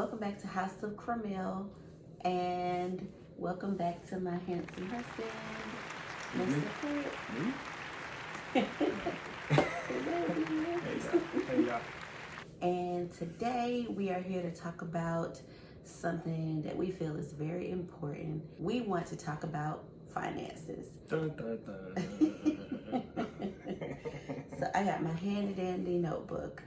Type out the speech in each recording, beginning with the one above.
welcome back to House of Cramel, and welcome back to my handsome husband, Mr. Fred. Hey y'all. And today we are here to talk about something that we feel is very important. We want to talk about finances. Dun, dun, dun. So I got my handy dandy notebook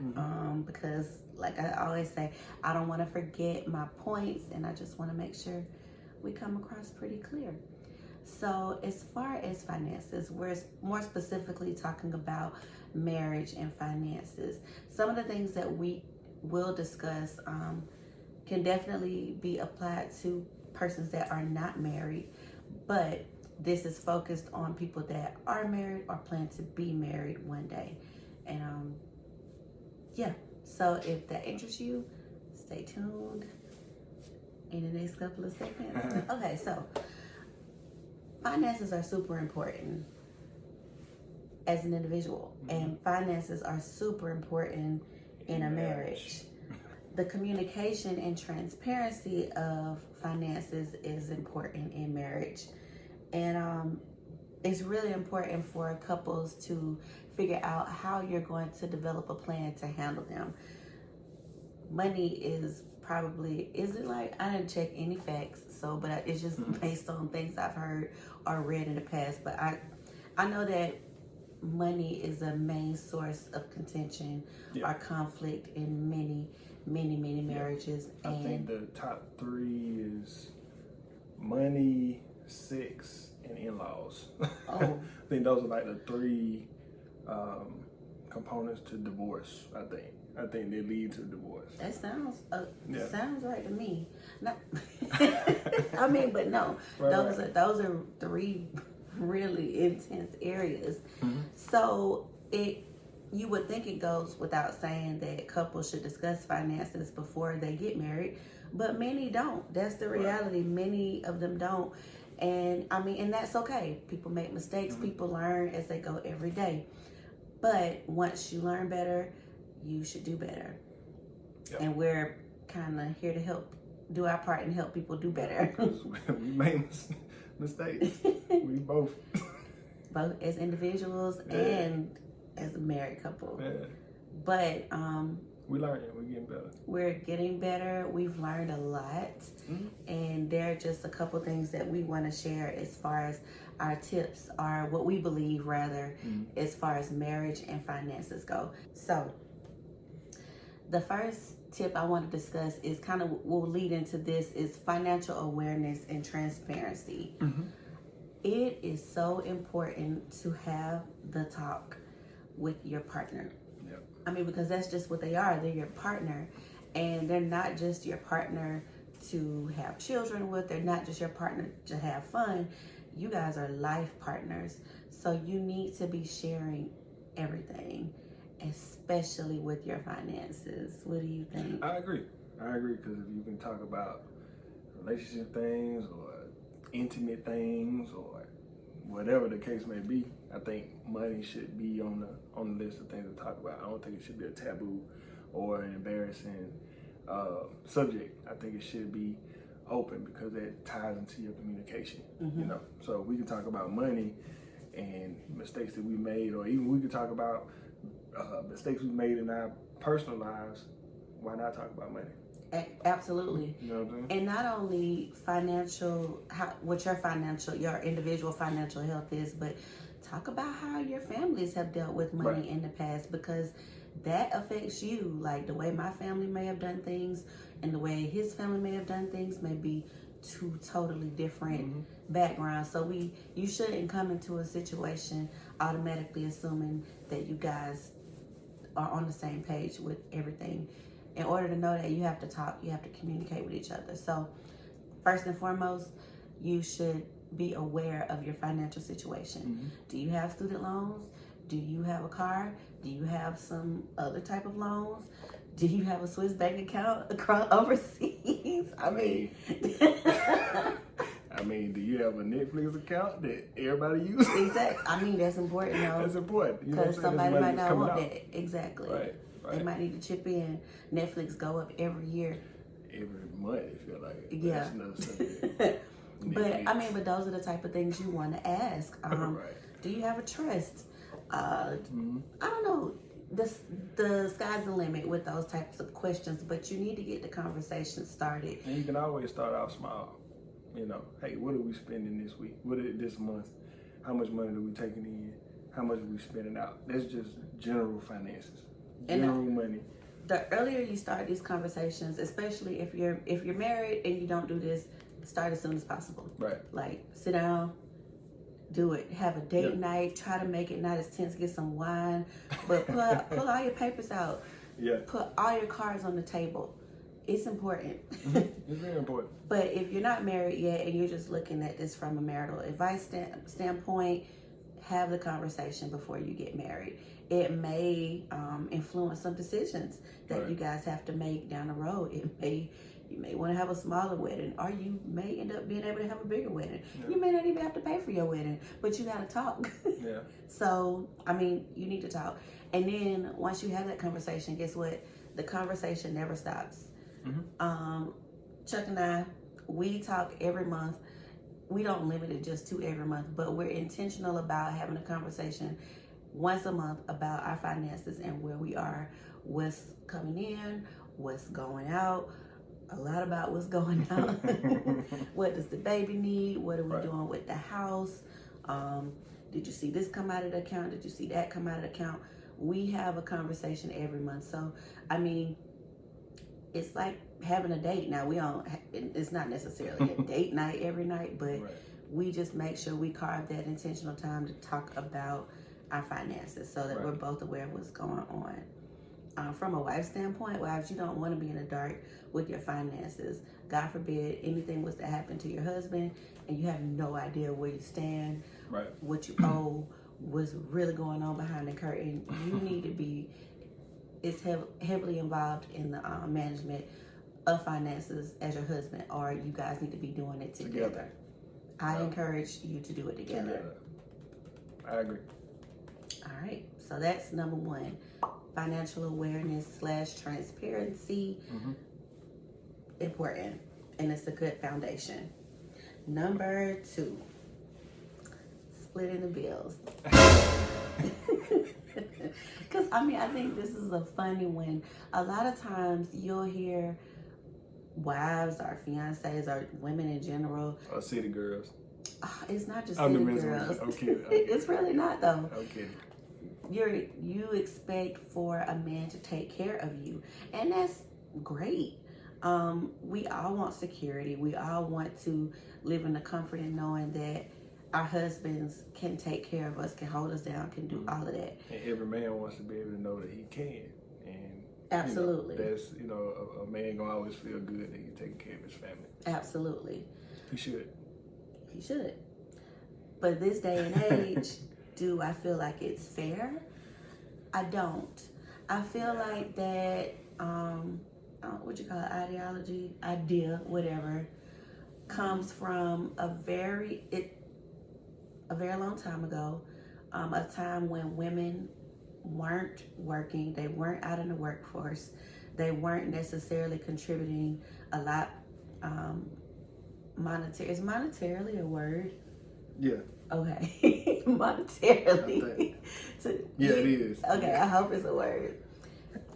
because, like I always say, I don't want to forget my points, and I just want to make sure we come across pretty clear. So as far as finances, we're more specifically talking about marriage and finances. Some of the things that we will discuss can definitely be applied to persons that are not married, but this is focused on people that are married or plan to be married one day. And yeah, so if that interests you, stay tuned in the next couple of seconds. Okay, so finances are super important as an individual, and finances are super important in a marriage. The communication and transparency of finances is important in marriage. And it's really important for couples to figure out how you're going to develop a plan to handle them. Money is probably, I didn't check any facts, but it's just based on things I've heard or read in the past. But I know that money is a main source of contention or conflict in many marriages. I think the top three is money, sex, and in-laws. Oh. I think those are like the three components to divorce. I think they lead to divorce. That sounds right to me. Not, but no, those are three really intense areas. So you would think it goes without saying that couples should discuss finances before they get married, but many don't. That's the reality. Many of them don't. And and that's okay. People make mistakes. People learn as they go every day. But once you learn better, you should do better. Yep. And we're kind of here to do our part and help people do better. We make mistakes. We both as individuals and as a married couple. Yeah. But we learning. We're getting better. We're getting better. We've learned a lot. And there are just a couple things that we want to share as far as our tips, or what we believe rather, as far as marriage and finances go. So the first tip I want to discuss is kind of will lead into this is financial awareness and transparency. It is so important to have the talk with your partner. Because that's just what they are. They're your partner, and they're not just your partner to have children with. They're not just your partner to have fun. You guys are life partners. So you need to be sharing everything, especially with your finances. What do you think? I agree because if you can talk about relationship things or intimate things or whatever the case may be, I think money should be on the list of things to talk about. I don't think it should be a taboo or an embarrassing subject. I think it should be open because that ties into your communication. So we can talk about money and mistakes that we made, or even we could talk about mistakes we made in our personal lives. Why not talk about money? Absolutely. You know what I'm saying? And not only what your individual financial health is, but talk about how your families have dealt with money in the past, because that affects you. Like the way my family may have done things and the way his family may have done things may be two totally different backgrounds. So you shouldn't come into a situation automatically assuming that you guys are on the same page with everything. In order to know that, you have to talk, you have to communicate with each other. So first and foremost, you should be aware of your financial situation. Do you have student loans? Do you have a car? Do you have some other type of loans? Do you have a Swiss bank account across overseas? Do you have a Netflix account that everybody uses? Exactly. That's important, though. That's important. Because somebody might not want that. Exactly. Right. They might need to chip in. Netflix go up every year. every month. I feel like Yeah. that's another subject. But I mean, but those are the type of things you want to ask. Right. Do you have a trust? I don't know. The sky's the limit with those types of questions, but you need to get the conversation started. And you can always start out small. You know, hey, what are we spending this week? This month? How much money are we taking in? How much are we spending out? That's just general finances, general money. The earlier you start these conversations, especially if you're married and you don't do this, start as soon as possible. Right. Like, sit down, do it. Have a date night. Try to make it not as tense. Get some wine, but pull all your papers out. Yeah. Put all your cards on the table. It's important. It's very important. But if you're not married yet and you're just looking at this from a marital advice standpoint, have the conversation before you get married. It may influence some decisions that you guys have to make down the road. You may want to have a smaller wedding, or you may end up being able to have a bigger wedding. Yeah. You may not even have to pay for your wedding, but you got to talk. Yeah. So, I mean, you need to talk. And then once you have that conversation, guess what? The conversation never stops. Chuck and I, we talk every month. We don't limit it just to every month, but we're intentional about having a conversation once a month about our finances and where we are, what's coming in, what's going out, a lot about what's going out. What does the baby need? What are we doing with the house? Did you see this come out of the account? Did you see that come out of the account? We have a conversation every month. So, I mean, it's like having a date. Now, it's not necessarily a date night every night, but we just make sure we carve that intentional time to talk about our finances so that we're both aware of what's going on. From a wife's standpoint, wives, you don't want to be in the dark with your finances. God forbid anything was to happen to your husband and you have no idea where you stand, what you owe, what's really going on behind the curtain. You need to be heavily involved in the management of finances as your husband, or you guys need to be doing it together. I encourage you to do it together. I agree. All right, so that's number one. Financial awareness / transparency. Important, and it's a good foundation. Number 2, splitting the bills. Because I think this is a funny one. A lot of times you'll hear wives or fiancés or women in general, or city girls. It's not just city girls. Okay. It's really not, though. Okay. You expect for a man to take care of you, and that's great. We all want security. We all want to live in the comfort in knowing that our husbands can take care of us, can hold us down, can do all of that. And every man wants to be able to know that he can. And absolutely, that's a man gonna always feel good that he's taking care of his family. Absolutely, he should. He should. But this day and age, do I feel like it's fair? I don't. I feel like that, what you call it, idea, whatever, comes from a very long time ago, a time when women weren't working, they weren't out in the workforce, they weren't necessarily contributing a lot. Is monetarily a word? Yeah. Okay. Monetarily. Yeah, it is. Okay, I hope it's a word.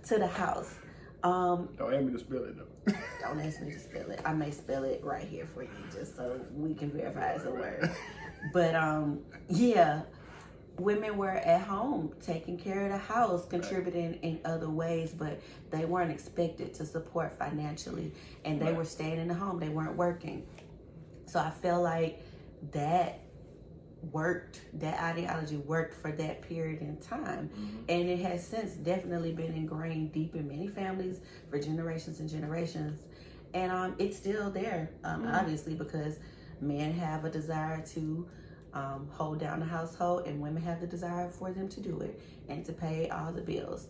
To the house. Don't ask me to spell it though. Don't ask me to spell it. I may spell it right here for you just so we can verify it's a word. But yeah, women were at home taking care of the house, contributing in other ways, but they weren't expected to support financially, and they were staying in the home. They weren't working. So I feel like that ideology worked for that period in time. And it has since definitely been ingrained deep in many families for generations and generations. And it's still there, obviously, because men have a desire to hold down the household, and women have the desire for them to do it and to pay all the bills.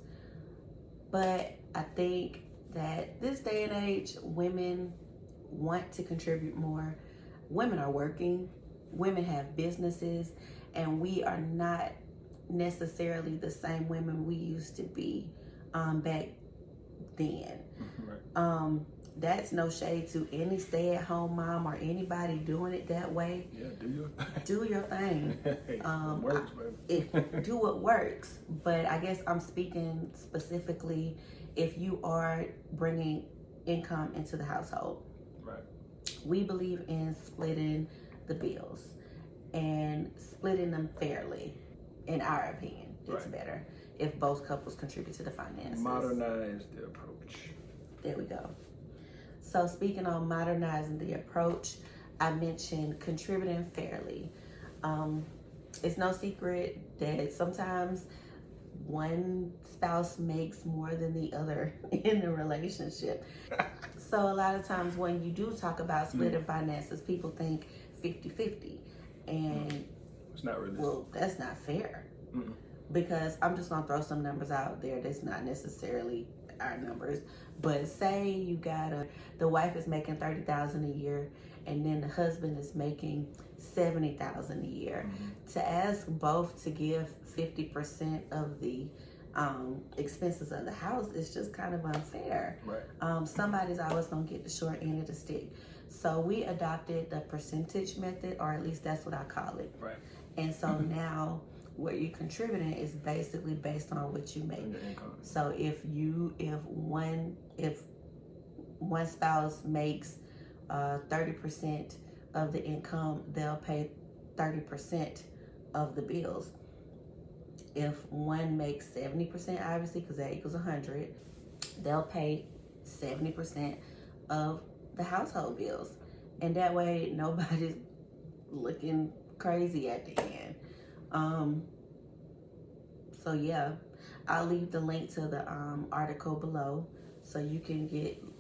But I think that this day and age, women want to contribute more. Women are working, women have businesses, and we are not necessarily the same women we used to be back then. that's no shade to any stay-at-home mom or anybody doing it that way. Yeah, do your thing. Do your thing. It works, baby. Do what works. But I guess I'm speaking specifically if you are bringing income into the household. Right. We believe in splitting the bills and splitting them fairly. In our opinion, it's better if both couples contribute to the finances. Modernize the approach. There we go. So speaking on modernizing the approach, I mentioned contributing fairly. It's no secret that sometimes one spouse makes more than the other in the relationship. So a lot of times when you do talk about splitting finances, people think 50-50. And it's not realistic. Well, that's not fair. Mm-mm. Because I'm just gonna throw some numbers out there that's not necessarily our numbers, but say you got the wife is making $30,000 a year, and then the husband is making $70,000 a year. Mm-hmm. To ask both to give 50% of the expenses of the house is just kind of unfair. Right. Somebody's always gonna get the short end of the stick. So we adopted the percentage method, or at least that's what I call it. Right. And so now what you're contributing is basically based on what you make. So if one spouse makes 30% of the income, they'll pay 30% of the bills. If one makes 70%, obviously, because that equals 100, they'll pay 70% of the household bills. And that way nobody's looking crazy at the end. So yeah, I'll leave the link to the article below so you can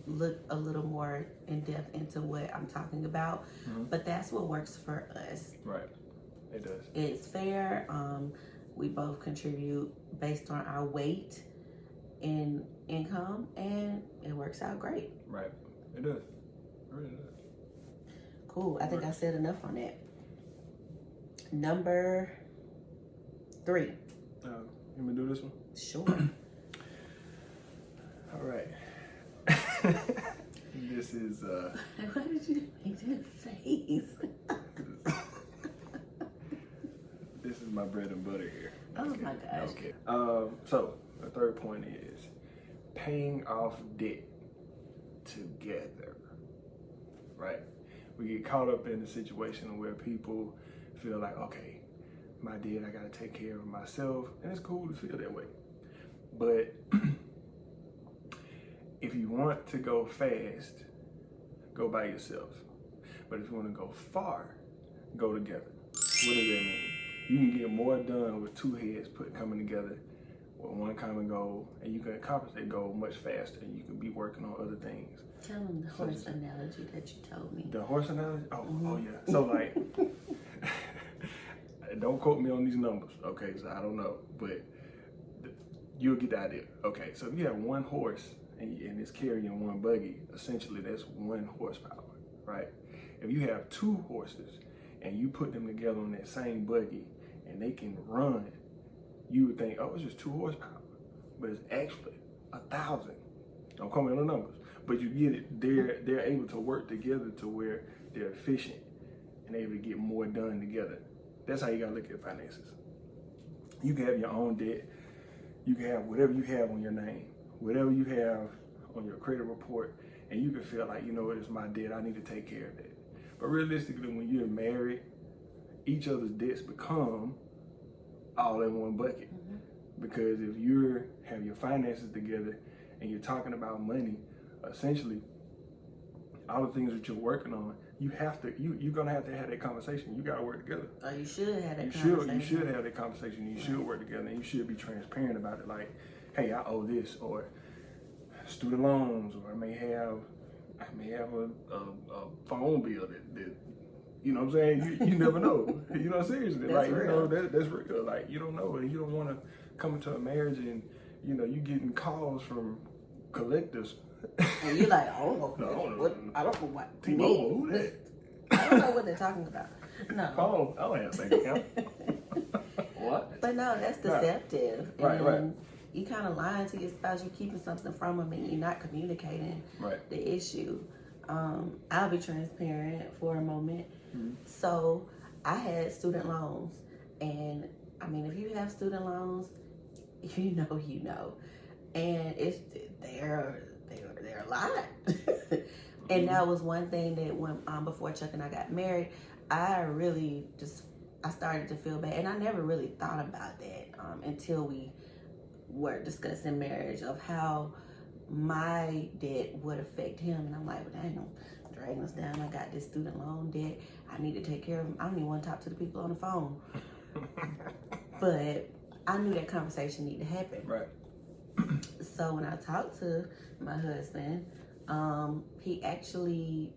look a little more in depth into what I'm talking about. Mm-hmm. But that's what works for us. Right. It does. It's fair. We both contribute based on our weight in income, and it works out great. Right. It does. It really does. Cool. I think I said enough on that. Number 3. You want me to do this one? Sure. All right. This is Why did you make that face? This is my bread and butter here. Oh my gosh. Okay. So the third point is paying off debt together. Right? We get caught up in a situation where people feel like, okay, my debt, I gotta take care of myself, and it's cool to feel that way. But if you want to go fast, go by yourself. But if you want to go far, go together. What does that mean? You can get more done with two heads coming together with one common goal, and you can accomplish that goal much faster, and you can be working on other things. Tell them the horse analogy that you told me. The horse analogy? Oh yeah. So like, don't quote me on these numbers, okay? So I don't know, but you'll get the idea. Okay, so if you have one horse and it's carrying one buggy, essentially that's 1 horsepower, right? If you have 2 horses and you put them together on that same buggy and they can run, you would think, oh, it's just 2 horsepower, but it's actually 1,000. Don't call me on the numbers, but you get it. They're able to work together to where they're efficient and able to get more done together. That's how you gotta look at finances. You can have your own debt. You can have whatever you have on your name, whatever you have on your credit report, and you can feel like, you know what, it's my debt, I need to take care of that. But realistically, when you're married, each other's debts become all in one bucket. Mm-hmm. Because if you have your finances together and you're talking about money, essentially, all the things that you're working on, you're gonna have to have that conversation. You gotta work together. Oh, you should have that conversation. You should have that conversation. You should work together, and you should be transparent about it. Like, hey, I owe this, or student loans, or I may have a phone bill that you know what I'm saying. You never know. You know, seriously, that's like real. That's real. Like, you don't know, and you don't want to come into a marriage and you getting calls from collectors. And you're like, oh, I don't know what. T-Mobile, who that? I don't know what they're talking about. No. Phone. I don't have a bank account. What? But no, that's deceptive. Right. you kind of lying to your spouse. You're keeping something from them, and you're not communicating the issue. I'll be transparent for a moment. So I had student loans, and I mean, if you have student loans, you know, and they're a lot. And that was one thing that when before Chuck and I got married, I started to feel bad, and I never really thought about that until we were discussing marriage, of how my debt would affect him. And I'm like, well, dang, I'm dragging us down. I got this student loan debt. I need to take care of him. I don't even want to talk to the people on the phone. But I knew that conversation needed to happen. Right. So when I talked to my husband, he actually,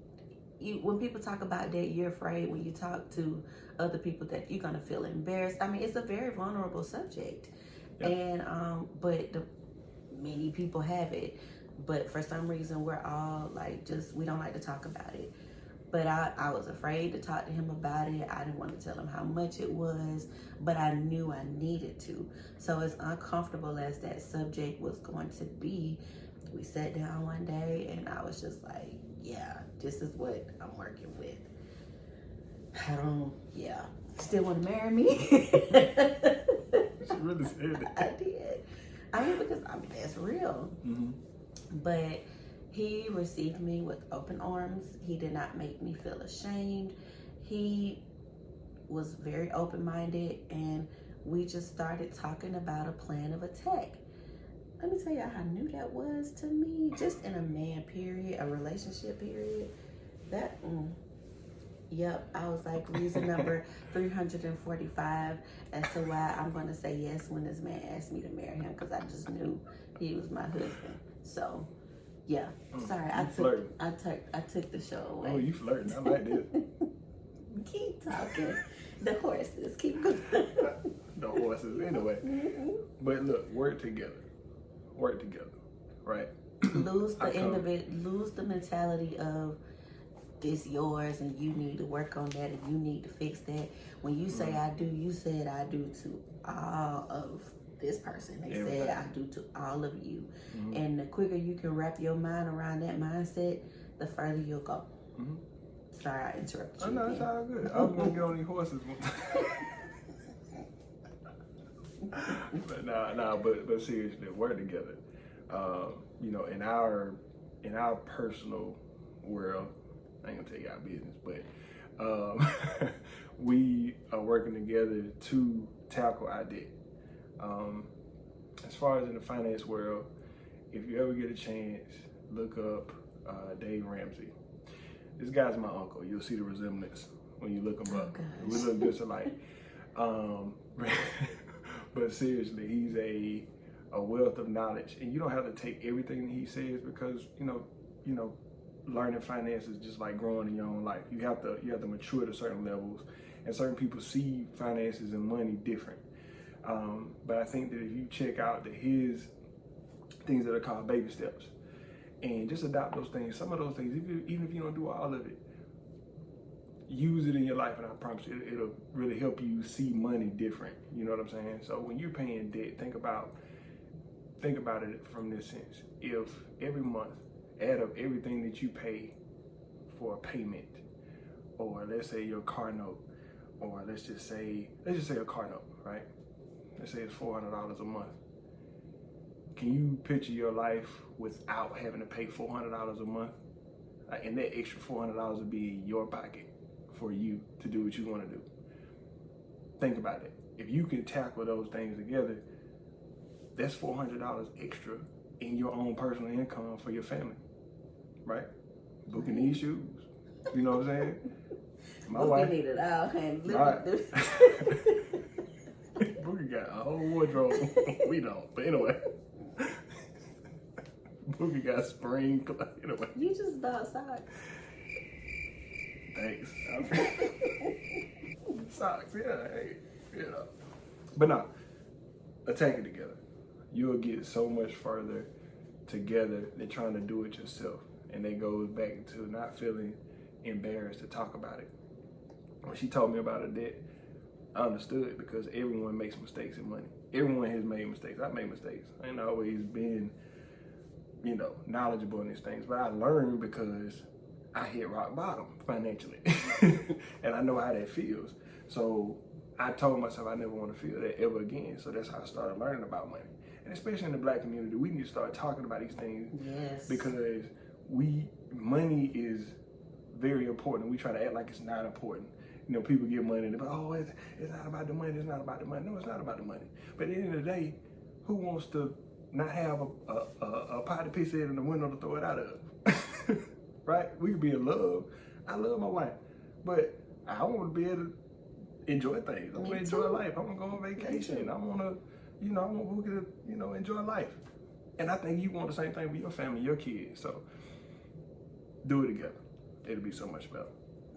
when people talk about that, you're afraid when you talk to other people that you're going to feel embarrassed. I mean, it's a very vulnerable subject. Yep. And, but many people have it. But for some reason, we're all like, we don't like to talk about it. But I was afraid to talk to him about it. I didn't want to tell him how much it was, but I knew I needed to. So as uncomfortable as that subject was going to be, we sat down one day and I was just like, yeah, this is what I'm working with. Still want to marry me? She really said that. I did. I mean, because, that's real. Mm-hmm. But he received me with open arms. He did not make me feel ashamed. He was very open-minded, and we just started talking about a plan of attack. Let me tell you how new that was to me, just in a man period, a relationship period. Yep, I was like reason number 345 as to why I'm going to say yes when this man asked me to marry him, because I just knew he was my husband. So, yeah. Sorry, I took the show away. Oh, you flirting. I like this. Keep talking. The horses. Keep going. The horses, anyway. Mm-hmm. But look, work together. Work together, right? Lose the mentality of this yours and you need to work on that and you need to fix that. When you say I do, you said I do to all of this person. They said I do to all of you. Mm-hmm. And the quicker you can wrap your mind around that mindset, the further you'll go. Mm-hmm. Sorry, I interrupted you. Oh, no, it's all good. I was going to get on these horses. But seriously, work together. In our personal world, I ain't gonna tell you our business, but we are working together to tackle our debt. As far as in the finance world, if you ever get a chance, look up Dave Ramsey. This guy's my uncle. You'll see the resemblance when you look him up. We look just alike. But seriously, he's a wealth of knowledge, and you don't have to take everything that he says, because learning finance is just like growing in your own life. You have to mature to certain levels, and certain people see finances and money different. But I think that if you check out his things that are called baby steps, and just adopt those things, some of those things, even if you don't do all of it, use it in your life, and I promise you, it'll really help you see money different. You know what I'm saying? So when you're paying debt, think about it from this sense. If every month, add up everything that you pay for a payment, or let's say your car note, or let's just say a car note, right? Let's say it's $400 a month. Can you picture your life without having to pay $400 a month? And that extra $400 would be in your pocket for you to do what you want to do. Think about it. If you can tackle those things together, that's $400 extra in your own personal income for your family, right? Booking these shoes, you know what I'm saying? My wife need it all, right. Boogie got a whole wardrobe. We don't, but anyway. Boogie got spring, anyway. You just bought socks. Thanks. Socks, yeah, hey, But no, attack it together. You'll get so much further together than trying to do it yourself. And that goes back to not feeling embarrassed to talk about it. When she told me about her debt, I understood because everyone makes mistakes in money. Everyone has made mistakes. I made mistakes. I ain't always been, knowledgeable in these things, but I learned because I hit rock bottom financially, and I know how that feels. So I told myself I never want to feel that ever again. So that's how I started learning about money, and especially in the Black community, we need to start talking about these things. Yes. Because money is very important. We try to act like it's not important. People get money and they're like, oh, it's not about the money. It's not about the money. No, it's not about the money. But at the end of the day, who wants to not have a pot to piss in the window to throw it out of? Right? We could be in love. I love my wife, but I want to be able to enjoy things. I want to enjoy life. I want to go on vacation. I want to, I want to, enjoy life. And I think you want the same thing for your family, your kids. So do it together. It'll be so much better.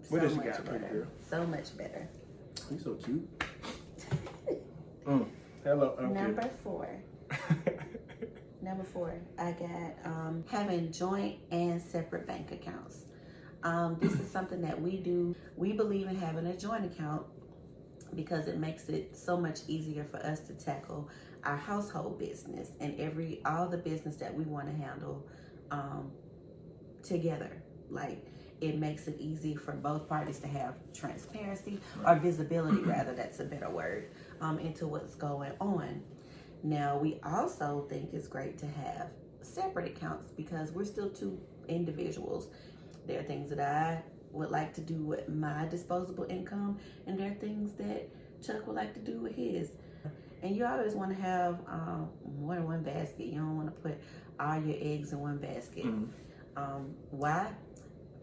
What else you got, pretty girl? So much better. You're so cute. Hello. Number 4. Number 4, I got having joint and separate bank accounts. This is something that we do. We believe in having a joint account because it makes it so much easier for us to tackle our household business and all the business that we want to handle together. Like, it makes it easy for both parties to have transparency or visibility, rather, that's a better word, into what's going on. Now, we also think it's great to have separate accounts because we're still 2 individuals. There are things that I would like to do with my disposable income, and there are things that Chuck would like to do with his. And you always want to have more than one basket. You don't want to put all your eggs in one basket. Why?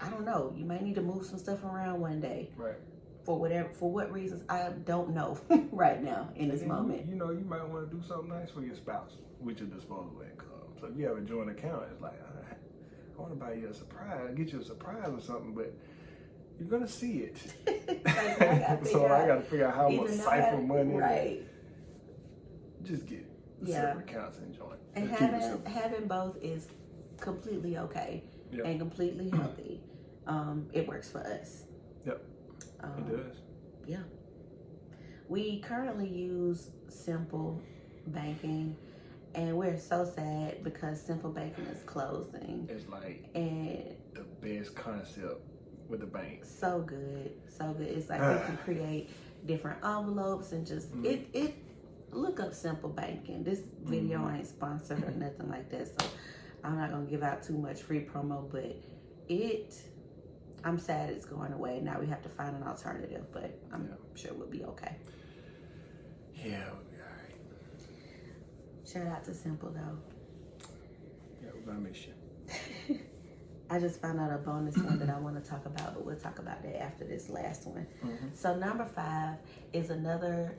I don't know. You might need to move some stuff around one day. Right. For what reasons, I don't know right now in this moment. You might want to do something nice for your spouse with your disposable income. So if you have a joint account, it's like, I want to buy you a surprise, get you a surprise or something, but you're going to see it. So I got to figure out how I'm going to siphon money. Right. Just get separate accounts and joint. And having both is completely okay and completely healthy. It works for us. Yep. It does. Yeah. We currently use Simple Banking, and we're so sad because Simple Banking is closing. It's like the best concept with the bank. So good. It's like we can create different envelopes and just it. Look up Simple Banking. This video ain't sponsored or nothing like that, so I'm not gonna give out too much free promo, but I'm sad it's going away. Now we have to find an alternative, but I'm sure we'll be okay. Yeah, we'll be all right. Shout out to Simple, though. Yeah, we're gonna miss you. I just found out a bonus one that I want to talk about, but we'll talk about that after this last one. So number 5 is another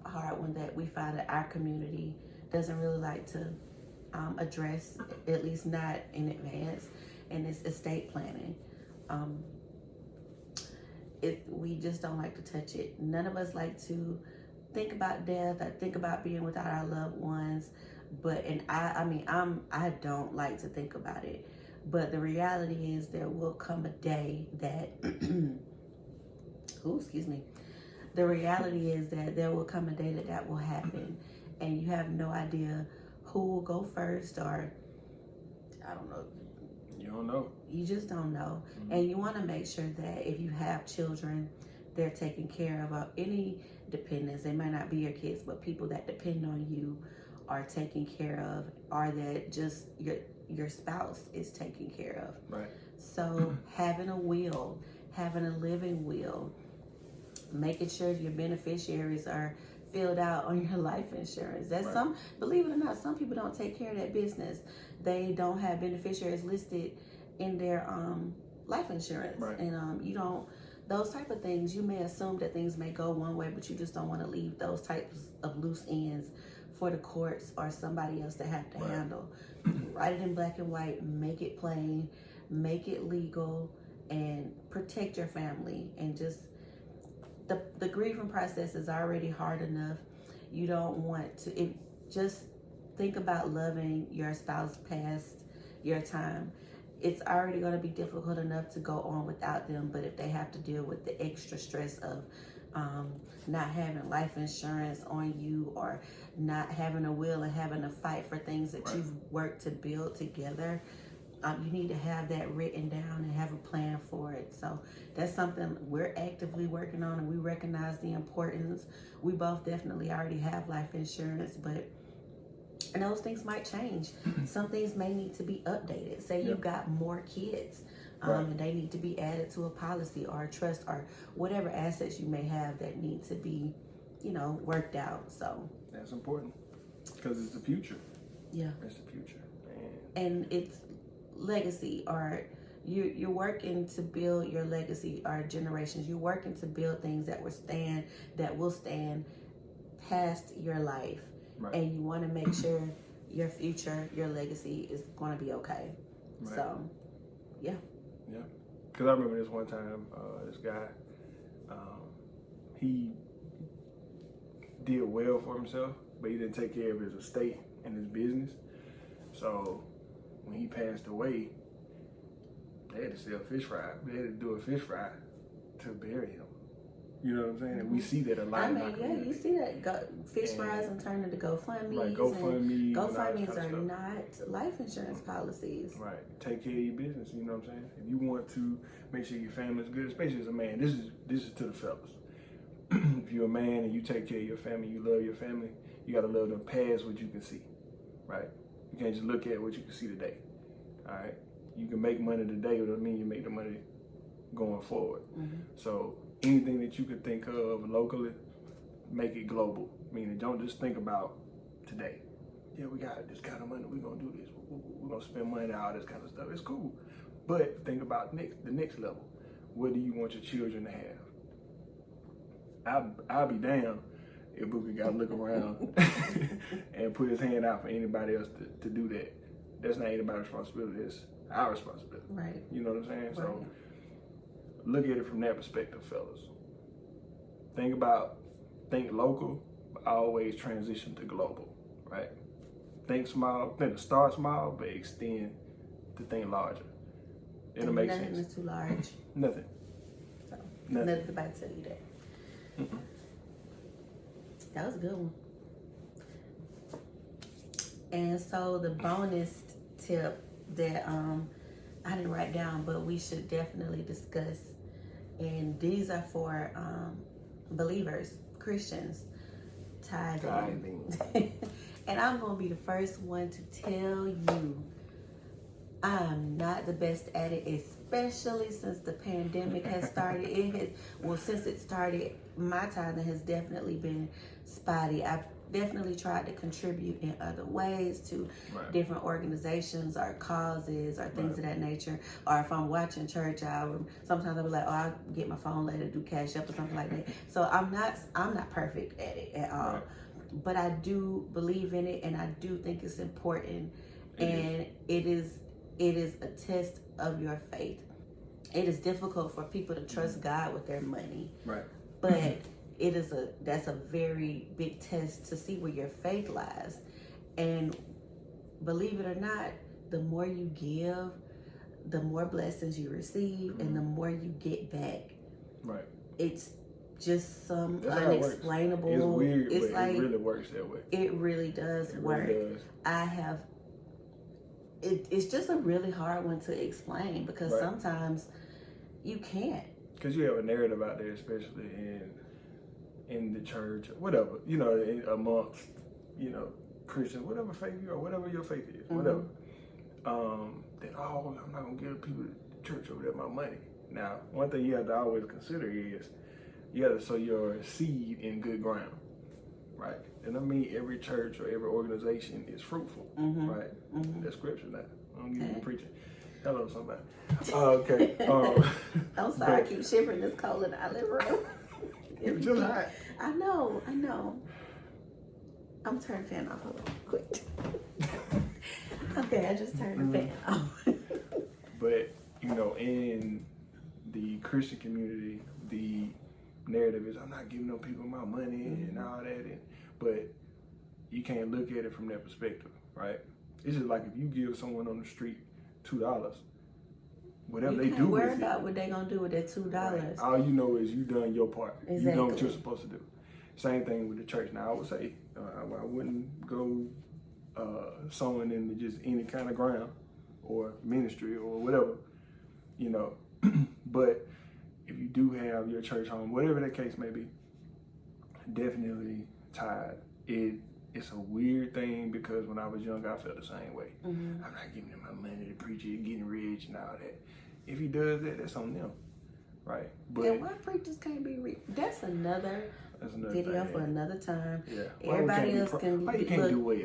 hard one that we find that our community doesn't really like to address, at least not in advance, and it's estate planning. We just don't like to touch it. None of us like to think about death or think about being without our loved ones, I don't like to think about it. But the reality is there will come a day that the reality is that there will come a day that will happen, and you have no idea who will go first, or I don't know. You don't know. You just don't know. And you want to make sure that if you have children, they're taken care of. Any dependents, they might not be your kids, but people that depend on you are taken care of, or that just your spouse is taken care of. Right. So having a will, having a living will, making sure your beneficiaries are filled out on your life insurance. That's believe it or not, some people don't take care of that business. They don't have beneficiaries listed in their life insurance. Right. And those type of things, you may assume that things may go one way, but you just don't want to leave those types of loose ends for the courts or somebody else to have to handle. Write it in black and white, make it plain, make it legal, and protect your family. And just the grieving process is already hard enough. You don't want to just think about loving your spouse past your time. It's already going to be difficult enough to go on without them, but if they have to deal with the extra stress of not having life insurance on you, or not having a will and having to fight for things that you've worked to build together. You need to have that written down and have a plan for it. So that's something we're actively working on, and we recognize the importance. We both definitely already have life insurance, but and those things might change. Some things may need to be updated. Say you've got more kids, and they need to be added to a policy or a trust or whatever assets you may have that need to be, worked out. So that's important because it's the future. Yeah, it's the future, and it's legacy, or you're working to build your legacy or generations. You're working to build things that will stand past your life. And you want to make sure your future, your legacy is going to be okay. So, yeah. Because I remember this one time, this guy, he did well for himself, but he didn't take care of his estate and his business. So when he passed away, they had to sell fish fry. They had to do a fish fry to bury him. You know what I'm saying? And we see that a lot. You see that fish fries and turn into GoFundMes. Right, GoFundMes are not life insurance policies. Right. Take care of your business. You know what I'm saying? If you want to make sure your family's good, especially as a man, this is to the fellas. If you're a man and you take care of your family, you love your family, you got to love them past what you can see. Right? You can't just look at what you can see today. All right? You can make money today, but it doesn't mean you make the money going forward. So anything that you could think of locally, make it global. Meaning, don't just think about today. Yeah, we got this kind of money. We're going to do this. We're going to spend money on all this kind of stuff. It's cool. But think about the next level. What do you want your children to have? I'll be damned if Bookie got to look around and put his hand out for anybody else to do that. That's not anybody's responsibility. It's our responsibility. Right. You know what I'm saying? Right. So look at it from that perspective, fellas. Think local, but always transition to global, right? Think small, start small, but extend to think larger. It'll make sense. Nothing is too large. Nothing. So, nothing about to tell you that. That was a good one. And so the bonus tip that I didn't write down, but we should definitely discuss, and these are for believers, Christians, tithing. And I'm going to be the first one to tell you I'm not the best at it, especially since the pandemic has started. Since it started, my tithing has definitely been spotty. I've definitely tried to contribute in other ways to different organizations or causes or things of that nature. Or if I'm watching church, sometimes I'll be like, I'll get my phone later, do Cash App or something like that. So I'm not perfect at it at all. But I do believe in it, and I do think it's important. It is a test of your faith. It is difficult for people to trust God with their money. Right. But that's a very big test to see where your faith lies. And believe it or not, the more you give, the more blessings you receive, and the more you get back. Right. It's just some unexplainable. It's weird, but it really works that way. It really does work. Really does. It's just a really hard one to explain, because sometimes you can't. Because you have a narrative out there, especially in the church, whatever, amongst, Christians, whatever faith you are, whatever your faith is, whatever. Then, I'm not going to give people at the church over there my money. Now, one thing you have to always consider is you got to sow your seed in good ground, right? And I mean, every church or every organization is fruitful, right? That's scripture now. I don't need you preaching. Hello, somebody. Okay. I'm sorry, I keep shivering this cold in the living room. It's just hot. I know. I'm turning the fan off a little quick. Okay, I just turned the fan off. But, in the Christian community, the narrative is, I'm not giving no people my money and all that. But you can't look at it from that perspective, right? It's just like if you give someone on the street $2, whatever you they can't do worry with about it. what they gonna do with that $2. Right. All you know is you done your part. Exactly. You done what you're supposed to do. Same thing with the church. Now I would say I wouldn't go sowing into just any kind of ground or ministry or whatever, you know. But if you do have your church home, whatever the case may be, definitely tithe. It's a weird thing because when I was young, I felt the same way. I'm not giving him my money to preach it, getting rich and all that. If he does that, that's on them, right? But and why preachers can't be rich? That's another video thing. for another time. Yeah. Everybody else can. Why you can't do well?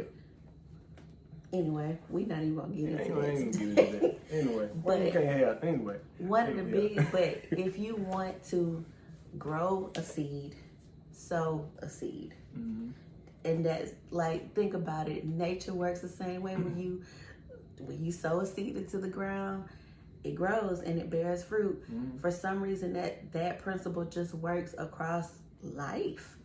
Anyway, we not even gonna get into Ain't gonna that. get into that. Anyway, why you can't have anyway? One of the big, but if you want to grow a seed, sow a seed. And that's like, think about it. Nature works the same way. When you sow a seed into the ground, it grows and it bears fruit. For some reason, that principle just works across life.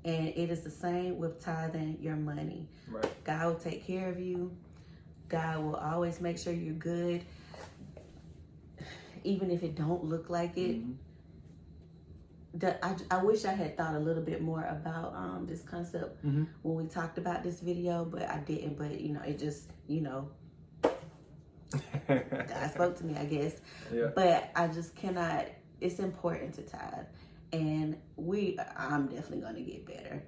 And it is the same with tithing your money. Right. God will take care of you. God will always make sure you're good, even if it don't look like it. I wish I had thought a little bit more about this concept when we talked about this video, but I didn't. But it just God spoke to me, I guess. Yeah. But I just cannot. It's important to tithe, and I'm definitely going to get better.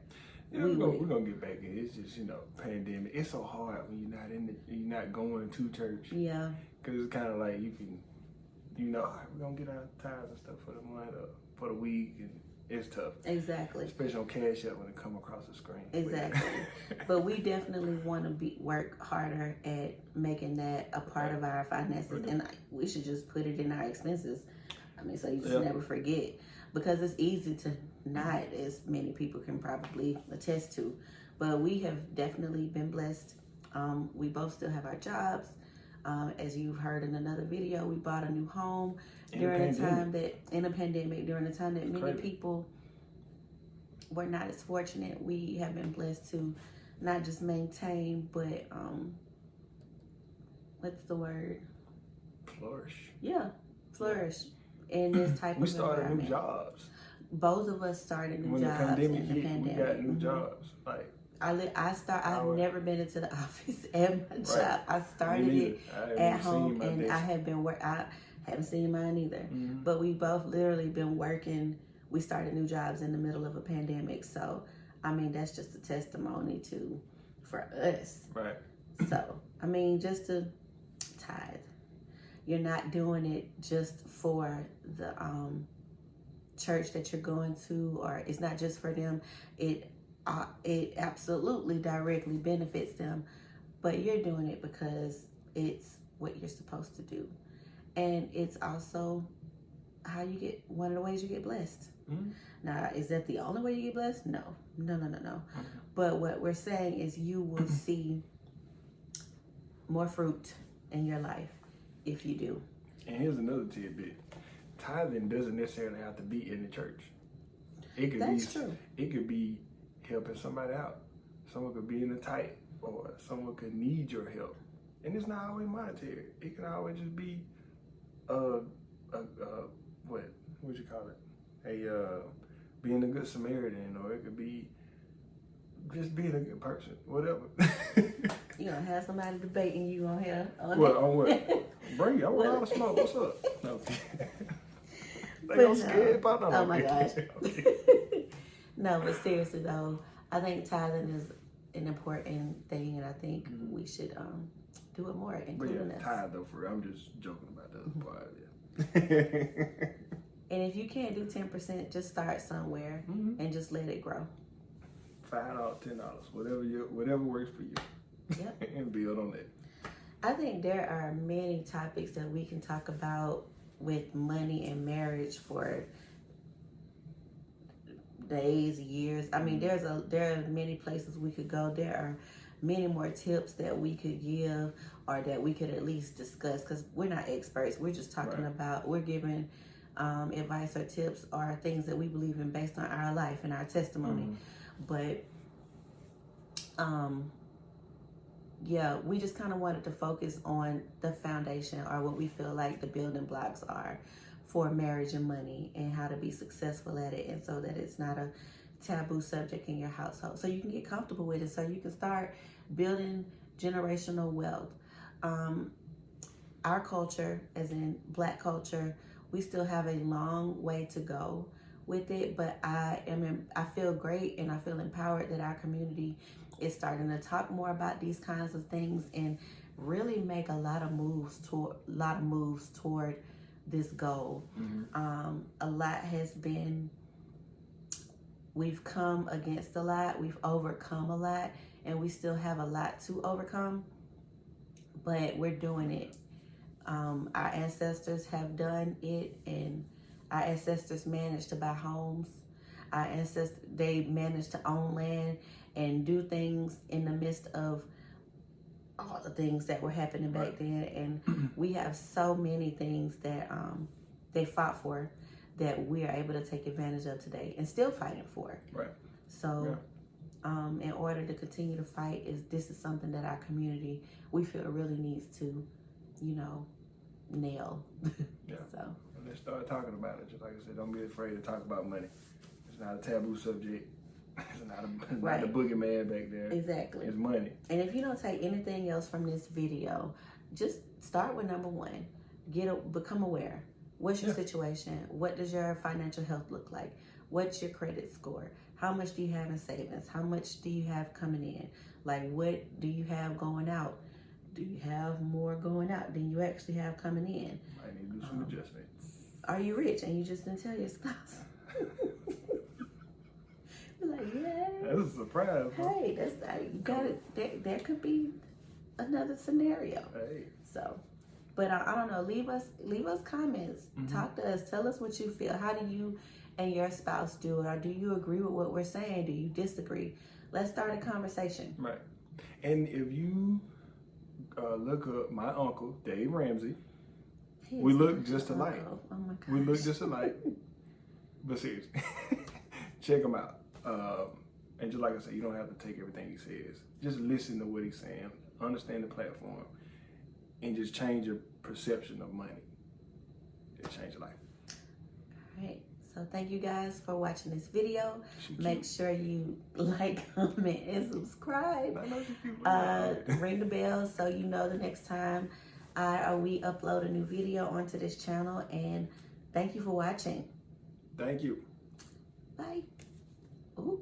Yeah, we're gonna get back in. It's just pandemic. It's so hard when you're not going to church. Yeah. Because it's kind of like you can, all right, we're gonna get our tithes and stuff for the month or for the week, and it's tough. Exactly. Especially on Cash App when it come across the screen. Exactly. But we definitely want to work harder at making that a part of our finances, and we should just put it in our expenses. So you just never forget, because it's easy to not, as many people can probably attest to. But we have definitely been blessed. We both still have our jobs. As you've heard in another video, we bought a new home during a time that, in a pandemic, during a time that many people were not as fortunate. We have been blessed to not just maintain, but what's the word? Flourish. Yeah, flourish in this type we of started environment. new jobs. Both of us started new when jobs the pandemic in the hit, pandemic. we got new jobs. Like I've never been into the office at my job. I started it at home, and I have been I haven't seen mine either. But we both literally been working. We started new jobs in the middle of a pandemic, so that's just a testimony for us. Right. So just to tithe. You're not doing it just for the church that you're going to, or it's not just for them. It absolutely directly benefits them, but you're doing it because it's what you're supposed to do, and it's also one of the ways you get blessed. Now, is that the only way you get blessed? No. But what we're saying is you will see more fruit in your life if you do. And here's another tidbit: tithing doesn't necessarily have to be in the church. That's true. It could be helping somebody out. Someone could be in a tight, or someone could need your help, and it's not always monetary. It can always just be what you call it? Being a good Samaritan, or it could be just being a good person, whatever. You gonna have somebody debating you on here? On what? Bring it. I want all the smoke. What's up? No. They gonna scare about that. Oh my gosh. No, but seriously though, I think tithing is an important thing, and I think we should do it more, including us. Tithe though, for real. I'm just joking about the other part. Yeah. And if you can't do 10%, just start somewhere and just let it grow. $5, $10, whatever works for you. Yep. And build on that. I think there are many topics that we can talk about with money and marriage for days, years. There are many places we could go. There are many more tips that we could give, or that we could at least discuss, because we're not experts. We're just talking about, we're giving advice or tips or things that we believe in based on our life and our testimony. But yeah, we just kind of wanted to focus on the foundation, or what we feel like the building blocks are for marriage and money, and how to be successful at it, and so that it's not a taboo subject in your household, so you can get comfortable with it, so you can start building generational wealth. Our culture, as in Black culture, we still have a long way to go with it, but I feel great and I feel empowered that our community is starting to talk more about these kinds of things and really make a lot of moves toward this goal. A lot has been, we've come against a lot, we've overcome a lot, and we still have a lot to overcome, but we're doing it. Our ancestors have done it, and our ancestors managed to buy homes. Our ancestors, they managed to own land and do things in the midst of all the things that were happening back then. And we have so many things that they fought for that we are able to take advantage of today and still fighting for. Right. So in order to continue to fight, this is something that our community, we feel, really needs to, nail. Yeah. So and let's start talking about it. Just like I said, don't be afraid to talk about money. It's not a taboo subject. It's not the boogeyman back there. Exactly. It's money. And if you don't take anything else from this video, just start with number one. Become aware. What's your situation? What does your financial health look like? What's your credit score? How much do you have in savings? How much do you have coming in? Like, what do you have going out? Do you have more going out than you actually have coming in? Might need to do some adjustment. Are you rich and you just didn't tell your spouse? You're like, yeah. That's a surprise. Hey, you got it. There could be another scenario. Hey. So, but I don't know. Leave us comments. Talk to us. Tell us what you feel. How do you and your spouse do it? Or do you agree with what we're saying? Do you disagree? Let's start a conversation. Right. And if you look up my uncle, Dave Ramsey, we look just alike. Oh my gosh. We look just alike. But seriously, check him out. And just like I said, you don't have to take everything he says. Just listen to what he's saying. Understand the platform. And just change your perception of money. It'll change your life. All right. So thank you guys for watching this video. Make sure you like, comment, and subscribe. Ring the bell so you know the next time we upload a new video onto this channel. And thank you for watching. Thank you. Bye. Ooh.